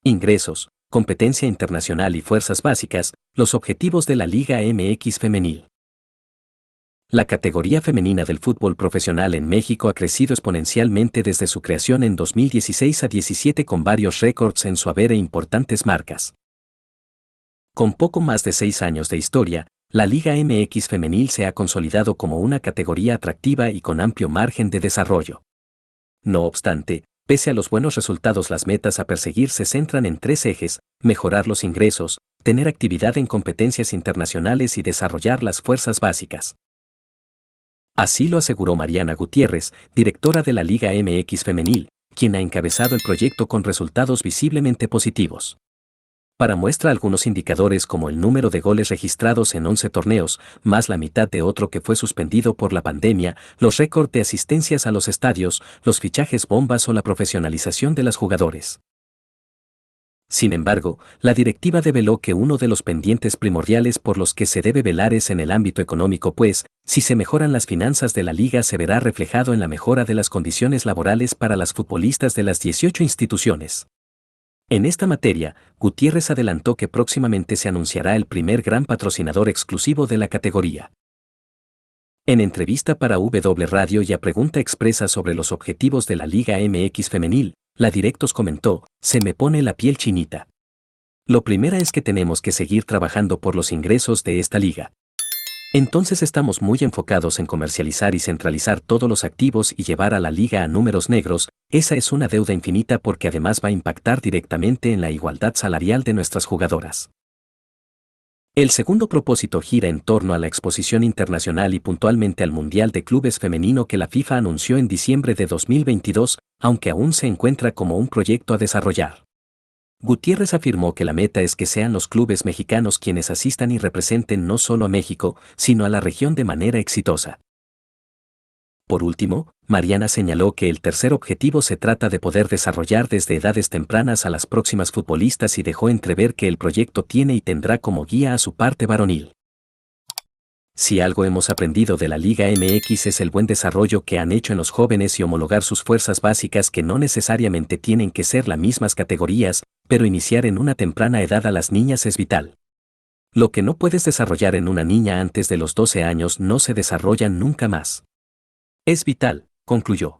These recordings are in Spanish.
Ingresos, competencia internacional y fuerzas básicas, los objetivos de la Liga MX Femenil. La categoría femenina del fútbol profesional en México ha crecido exponencialmente desde su creación en 2016 a 17 con varios récords en su haber e importantes marcas. Con poco más de 6 años de historia, la Liga MX Femenil se ha consolidado como una categoría atractiva y con amplio margen de desarrollo. No obstante, pese a los buenos resultados, las metas a perseguir se centran en 3 ejes: mejorar los ingresos, tener actividad en competencias internacionales y desarrollar las fuerzas básicas. Así lo aseguró Mariana Gutiérrez, directora de la Liga MX Femenil, quien ha encabezado el proyecto con resultados visiblemente positivos. Para muestra algunos indicadores como el número de goles registrados en 11 torneos, más la mitad de otro que fue suspendido por la pandemia, los récords de asistencias a los estadios, los fichajes bombas o la profesionalización de las jugadores. Sin embargo, la directiva develó que uno de los pendientes primordiales por los que se debe velar es en el ámbito económico, pues, si se mejoran las finanzas de la liga se verá reflejado en la mejora de las condiciones laborales para las futbolistas de las 18 instituciones. En esta materia, Gutiérrez adelantó que próximamente se anunciará el primer gran patrocinador exclusivo de la categoría. En entrevista para W Radio y a pregunta expresa sobre los objetivos de la Liga MX Femenil, la Directos comentó: "Se me pone la piel chinita. Lo primero es que tenemos que seguir trabajando por los ingresos de esta liga. Entonces estamos muy enfocados en comercializar y centralizar todos los activos y llevar a la liga a números negros. Esa es una deuda infinita porque además va a impactar directamente en la igualdad salarial de nuestras jugadoras". El segundo propósito gira en torno a la exposición internacional y puntualmente al Mundial de Clubes Femenino que la FIFA anunció en diciembre de 2022, aunque aún se encuentra como un proyecto a desarrollar. Gutiérrez afirmó que la meta es que sean los clubes mexicanos quienes asistan y representen no solo a México, sino a la región de manera exitosa. Por último, Mariana señaló que el tercer objetivo se trata de poder desarrollar desde edades tempranas a las próximas futbolistas y dejó entrever que el proyecto tiene y tendrá como guía a su parte varonil. Si algo hemos aprendido de la Liga MX es el buen desarrollo que han hecho en los jóvenes y homologar sus fuerzas básicas que no necesariamente tienen que ser las mismas categorías, pero iniciar en una temprana edad a las niñas es vital. Lo que no puedes desarrollar en una niña antes de los 12 años no se desarrolla nunca más. Es vital, concluyó.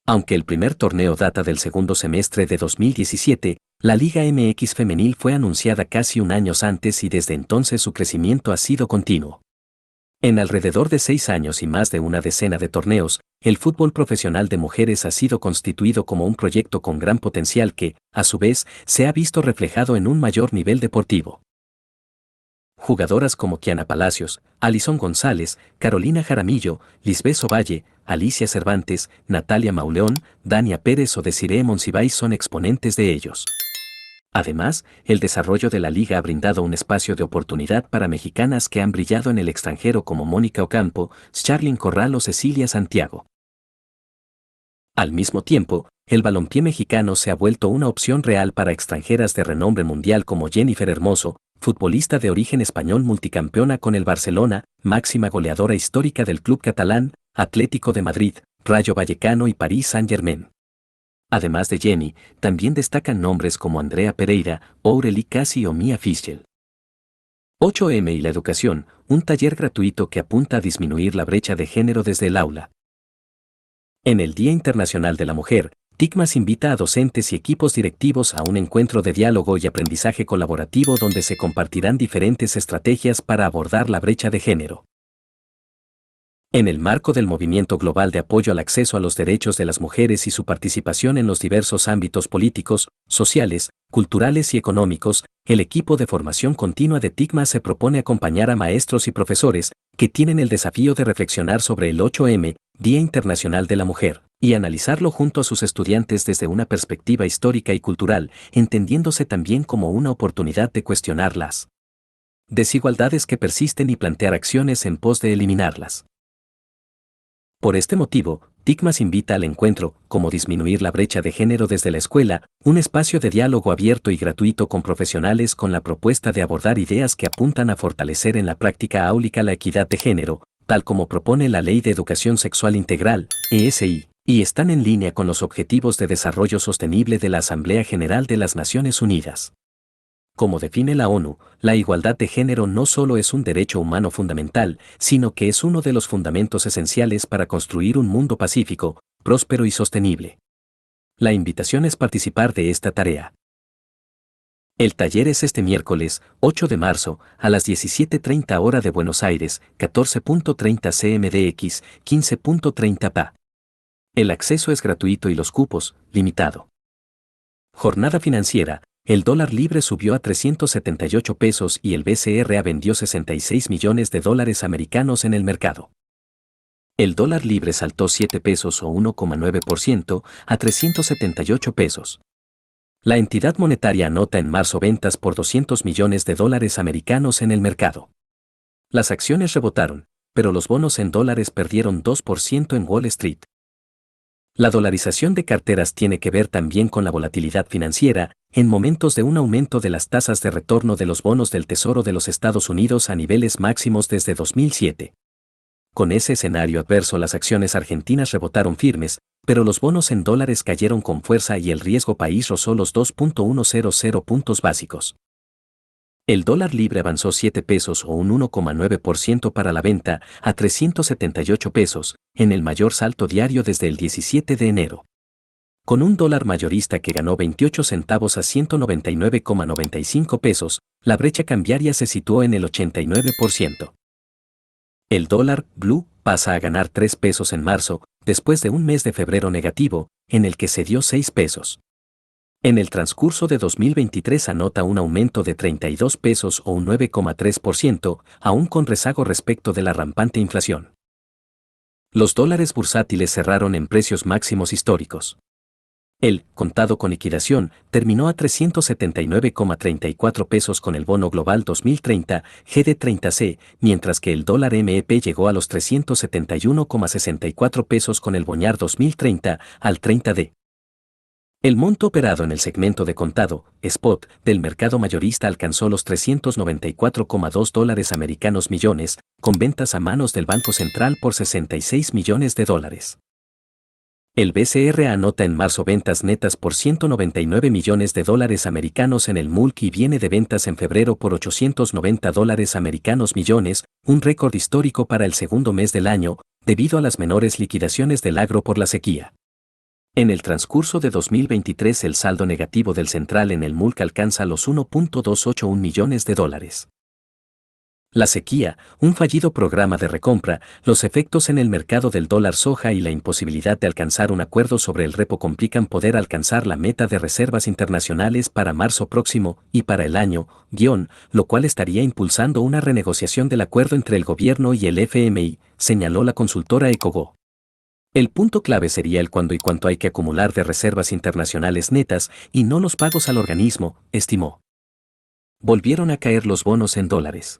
Aunque el primer torneo data del segundo semestre de 2017, la Liga MX Femenil fue anunciada casi un año antes y desde entonces su crecimiento ha sido continuo. En alrededor de 6 años y más de una decena de torneos, el fútbol profesional de mujeres ha sido constituido como un proyecto con gran potencial que, a su vez, se ha visto reflejado en un mayor nivel deportivo. Jugadoras como Kiana Palacios, Alison González, Carolina Jaramillo, Lisbeth Ovalle, Alicia Cervantes, Natalia Mauleón, Dania Pérez o Desiree Monsiváis son exponentes de ellos. Además, el desarrollo de la liga ha brindado un espacio de oportunidad para mexicanas que han brillado en el extranjero como Mónica Ocampo, Charlyn Corral o Cecilia Santiago. Al mismo tiempo, el balompié mexicano se ha vuelto una opción real para extranjeras de renombre mundial como Jennifer Hermoso, futbolista de origen español multicampeona con el Barcelona, máxima goleadora histórica del club catalán, Atlético de Madrid, Rayo Vallecano y París Saint-Germain. Además de Jenny, también destacan nombres como Andrea Pereira, Aurelie Cassi o Mia Fischel. 8M y la educación, un taller gratuito que apunta a disminuir la brecha de género desde el aula. En el Día Internacional de la Mujer, TICMAS invita a docentes y equipos directivos a un encuentro de diálogo y aprendizaje colaborativo donde se compartirán diferentes estrategias para abordar la brecha de género. En el marco del movimiento global de apoyo al acceso a los derechos de las mujeres y su participación en los diversos ámbitos políticos, sociales, culturales y económicos, el equipo de formación continua de TICMAS se propone acompañar a maestros y profesores que tienen el desafío de reflexionar sobre el 8M, Día Internacional de la Mujer, y analizarlo junto a sus estudiantes desde una perspectiva histórica y cultural, entendiéndose también como una oportunidad de cuestionar las desigualdades que persisten y plantear acciones en pos de eliminarlas. Por este motivo, TICMAS invita al encuentro, como disminuir la brecha de género desde la escuela, un espacio de diálogo abierto y gratuito con profesionales con la propuesta de abordar ideas que apuntan a fortalecer en la práctica áulica la equidad de género, tal como propone la Ley de Educación Sexual Integral, ESI, y están en línea con los Objetivos de Desarrollo Sostenible de la Asamblea General de las Naciones Unidas. Como define la ONU, la igualdad de género no solo es un derecho humano fundamental, sino que es uno de los fundamentos esenciales para construir un mundo pacífico, próspero y sostenible. La invitación es participar de esta tarea. El taller es este miércoles, 8 de marzo, a las 17:30 hora de Buenos Aires, 14:30 CMDX, 15:30 PA. El acceso es gratuito y los cupos, limitado. Jornada financiera. El dólar libre subió a 378 pesos y el BCRA vendió 66 millones de dólares americanos en el mercado. El dólar libre saltó 7 pesos o 1,9% a 378 pesos. La entidad monetaria anota en marzo ventas por 200 millones de dólares americanos en el mercado. Las acciones rebotaron, pero los bonos en dólares perdieron 2% en Wall Street. La dolarización de carteras tiene que ver también con la volatilidad financiera, en momentos de un aumento de las tasas de retorno de los bonos del Tesoro de los Estados Unidos a niveles máximos desde 2007. Con ese escenario adverso, las acciones argentinas rebotaron firmes, pero los bonos en dólares cayeron con fuerza y el riesgo país rozó los 2.100 puntos básicos. El dólar libre avanzó 7 pesos o un 1,9% para la venta a 378 pesos, en el mayor salto diario desde el 17 de enero. Con un dólar mayorista que ganó 28 centavos a 199,95 pesos, la brecha cambiaria se situó en el 89%. El dólar blue pasa a ganar 3 pesos en marzo, después de un mes de febrero negativo, en el que cedió 6 pesos. En el transcurso de 2023 anota un aumento de 32 pesos o un 9,3%, aún con rezago respecto de la rampante inflación. Los dólares bursátiles cerraron en precios máximos históricos. El contado con liquidación terminó a 379,34 pesos con el bono global 2030 GD30C, mientras que el dólar MEP llegó a los 371,64 pesos con el boñar 2030 al 30D. El monto operado en el segmento de contado, spot, del mercado mayorista alcanzó los 394,2 dólares americanos millones, con ventas a manos del Banco Central por 66 millones de dólares. El BCR anota en marzo ventas netas por 199 millones de dólares americanos en el MULC y viene de ventas en febrero por 890 dólares americanos millones, un récord histórico para el segundo mes del año, debido a las menores liquidaciones del agro por la sequía. En el transcurso de 2023 el saldo negativo del central en el MULC alcanza los 1.281 millones de dólares. La sequía, un fallido programa de recompra, los efectos en el mercado del dólar soja y la imposibilidad de alcanzar un acuerdo sobre el repo complican poder alcanzar la meta de reservas internacionales para marzo próximo y para el año, lo cual estaría impulsando una renegociación del acuerdo entre el gobierno y el FMI, señaló la consultora Ecogo. El punto clave sería el cuándo y cuánto hay que acumular de reservas internacionales netas y no los pagos al organismo, estimó. Volvieron a caer los bonos en dólares.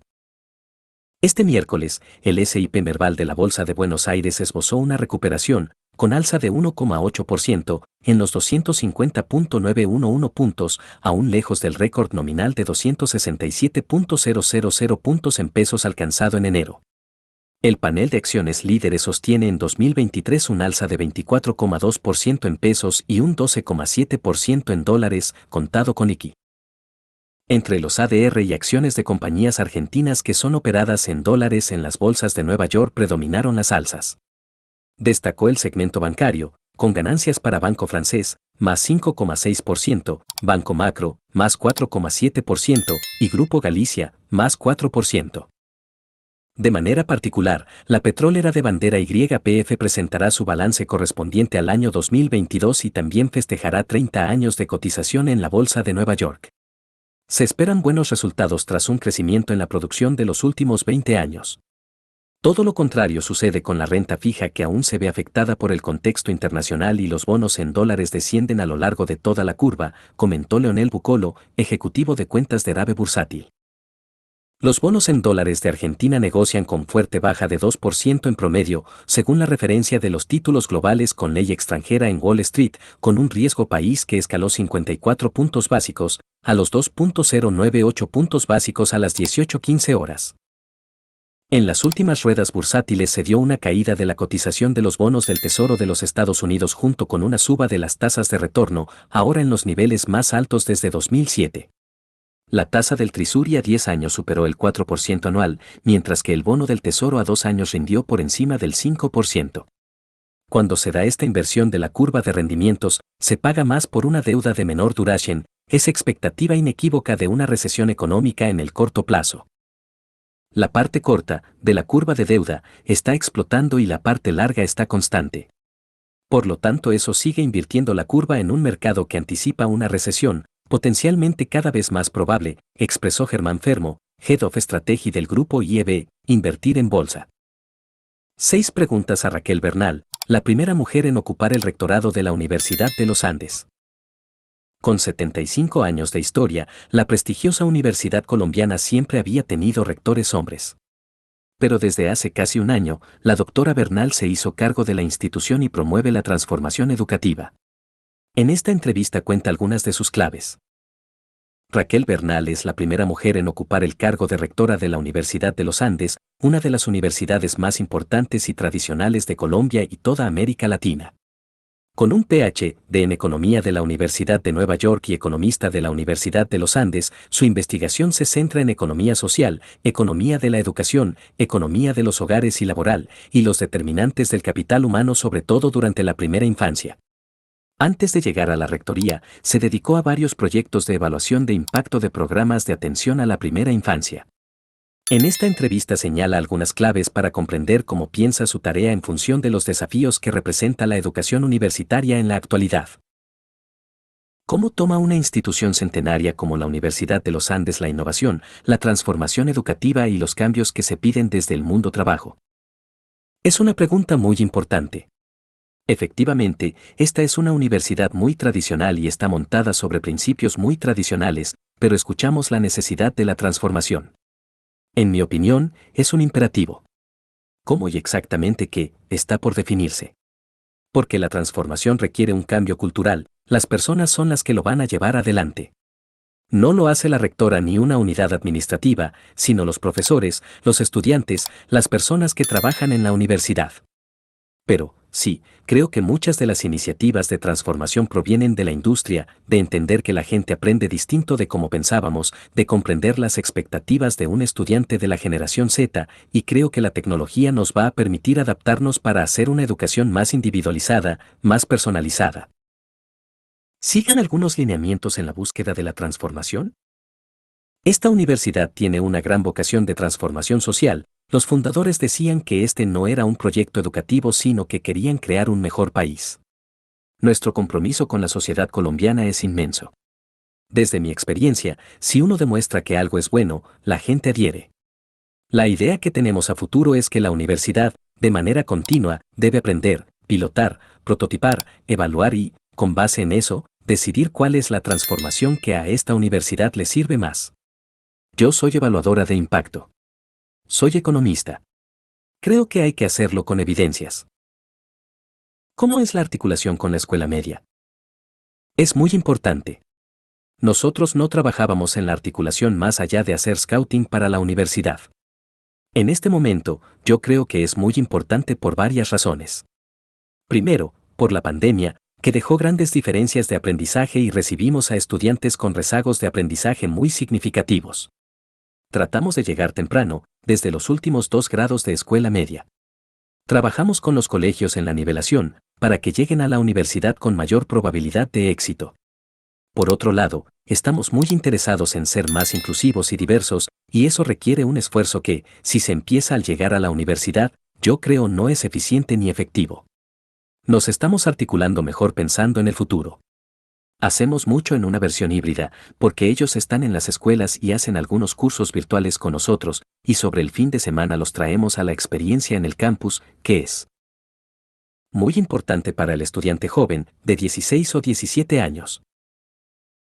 Este miércoles, el S&P Merval de la Bolsa de Buenos Aires esbozó una recuperación, con alza de 1,8%, en los 250.911 puntos, aún lejos del récord nominal de 267.000 puntos en pesos alcanzado en enero. El panel de acciones líderes sostiene en 2023 un alza de 24,2% en pesos y un 12,7% en dólares, contado con liqui. Entre los ADR y acciones de compañías argentinas que son operadas en dólares en las bolsas de Nueva York predominaron las alzas. Destacó el segmento bancario, con ganancias para Banco Francés, más 5,6%, Banco Macro, más 4,7% y Grupo Galicia, más 4%. De manera particular, la petrolera de bandera YPF presentará su balance correspondiente al año 2022 y también festejará 30 años de cotización en la Bolsa de Nueva York. Se esperan buenos resultados tras un crecimiento en la producción de los últimos 20 años. Todo lo contrario sucede con la renta fija, que aún se ve afectada por el contexto internacional y los bonos en dólares descienden a lo largo de toda la curva, comentó Leonel Bucolo, ejecutivo de cuentas de Rave Bursátil. Los bonos en dólares de Argentina negocian con fuerte baja de 2% en promedio, según la referencia de los títulos globales con ley extranjera en Wall Street, con un riesgo país que escaló 54 puntos básicos, a los 2.098 puntos básicos a las 18:15 horas. En las últimas ruedas bursátiles se dio una caída de la cotización de los bonos del Tesoro de los Estados Unidos junto con una suba de las tasas de retorno, ahora en los niveles más altos desde 2007. La tasa del Treasury a 10 años superó el 4% anual, mientras que el bono del Tesoro a 2 años rindió por encima del 5%. Cuando se da esta inversión de la curva de rendimientos, se paga más por una deuda de menor duración, es expectativa inequívoca de una recesión económica en el corto plazo. La parte corta, de la curva de deuda, está explotando y la parte larga está constante. Por lo tanto, eso sigue invirtiendo la curva en un mercado que anticipa una recesión, potencialmente cada vez más probable, expresó Germán Fermo, Head of Strategy del grupo IEB, Invertir en Bolsa. 6 preguntas a Raquel Bernal, la primera mujer en ocupar el rectorado de la Universidad de los Andes. Con 75 años de historia, la prestigiosa universidad colombiana siempre había tenido rectores hombres. Pero desde hace casi un año, la doctora Bernal se hizo cargo de la institución y promueve la transformación educativa. En esta entrevista cuenta algunas de sus claves. Raquel Bernal es la primera mujer en ocupar el cargo de rectora de la Universidad de los Andes, una de las universidades más importantes y tradicionales de Colombia y toda América Latina. Con un Ph.D. en Economía de la Universidad de Nueva York y economista de la Universidad de los Andes, su investigación se centra en economía social, economía de la educación, economía de los hogares y laboral, y los determinantes del capital humano sobre todo durante la primera infancia. Antes de llegar a la rectoría, se dedicó a varios proyectos de evaluación de impacto de programas de atención a la primera infancia. En esta entrevista señala algunas claves para comprender cómo piensa su tarea en función de los desafíos que representa la educación universitaria en la actualidad. ¿Cómo toma una institución centenaria como la Universidad de los Andes la innovación, la transformación educativa y los cambios que se piden desde el mundo trabajo? Es una pregunta muy importante. Efectivamente, esta es una universidad muy tradicional y está montada sobre principios muy tradicionales, pero escuchamos la necesidad de la transformación. En mi opinión, es un imperativo. ¿Cómo y exactamente qué? Está por definirse. Porque la transformación requiere un cambio cultural, las personas son las que lo van a llevar adelante. No lo hace la rectora ni una unidad administrativa, sino los profesores, los estudiantes, las personas que trabajan en la universidad. Pero, sí, creo que muchas de las iniciativas de transformación provienen de la industria, de entender que la gente aprende distinto de cómo pensábamos, de comprender las expectativas de un estudiante de la generación Z, y creo que la tecnología nos va a permitir adaptarnos para hacer una educación más individualizada, más personalizada. ¿Siguen algunos lineamientos en la búsqueda de la transformación? Esta universidad tiene una gran vocación de transformación social. Los fundadores decían que este no era un proyecto educativo sino que querían crear un mejor país. Nuestro compromiso con la sociedad colombiana es inmenso. Desde mi experiencia, si uno demuestra que algo es bueno, la gente adhiere. La idea que tenemos a futuro es que la universidad, de manera continua, debe aprender, pilotar, prototipar, evaluar y, con base en eso, decidir cuál es la transformación que a esta universidad le sirve más. Yo soy evaluadora de impacto. Soy economista. Creo que hay que hacerlo con evidencias. ¿Cómo es la articulación con la escuela media? Es muy importante. Nosotros no trabajábamos en la articulación más allá de hacer scouting para la universidad. En este momento, yo creo que es muy importante por varias razones. Primero, por la pandemia, que dejó grandes diferencias de aprendizaje y recibimos a estudiantes con rezagos de aprendizaje muy significativos. Tratamos de llegar temprano, desde los últimos 2 grados de escuela media. Trabajamos con los colegios en la nivelación, para que lleguen a la universidad con mayor probabilidad de éxito. Por otro lado, estamos muy interesados en ser más inclusivos y diversos, y eso requiere un esfuerzo que, si se empieza al llegar a la universidad, yo creo no es eficiente ni efectivo. Nos estamos articulando mejor pensando en el futuro. Hacemos mucho en una versión híbrida, porque ellos están en las escuelas y hacen algunos cursos virtuales con nosotros, y sobre el fin de semana los traemos a la experiencia en el campus, que es muy importante para el estudiante joven, de 16 o 17 años.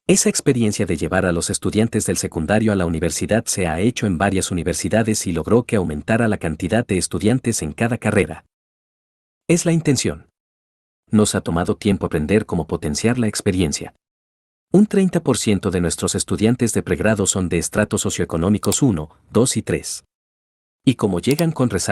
Esa experiencia de llevar a los estudiantes del secundario a la universidad se ha hecho en varias universidades y logró que aumentara la cantidad de estudiantes en cada carrera. Es la intención. Nos ha tomado tiempo aprender cómo potenciar la experiencia. Un 30% de nuestros estudiantes de pregrado son de estratos socioeconómicos 1, 2 y 3. Y como llegan con resaca,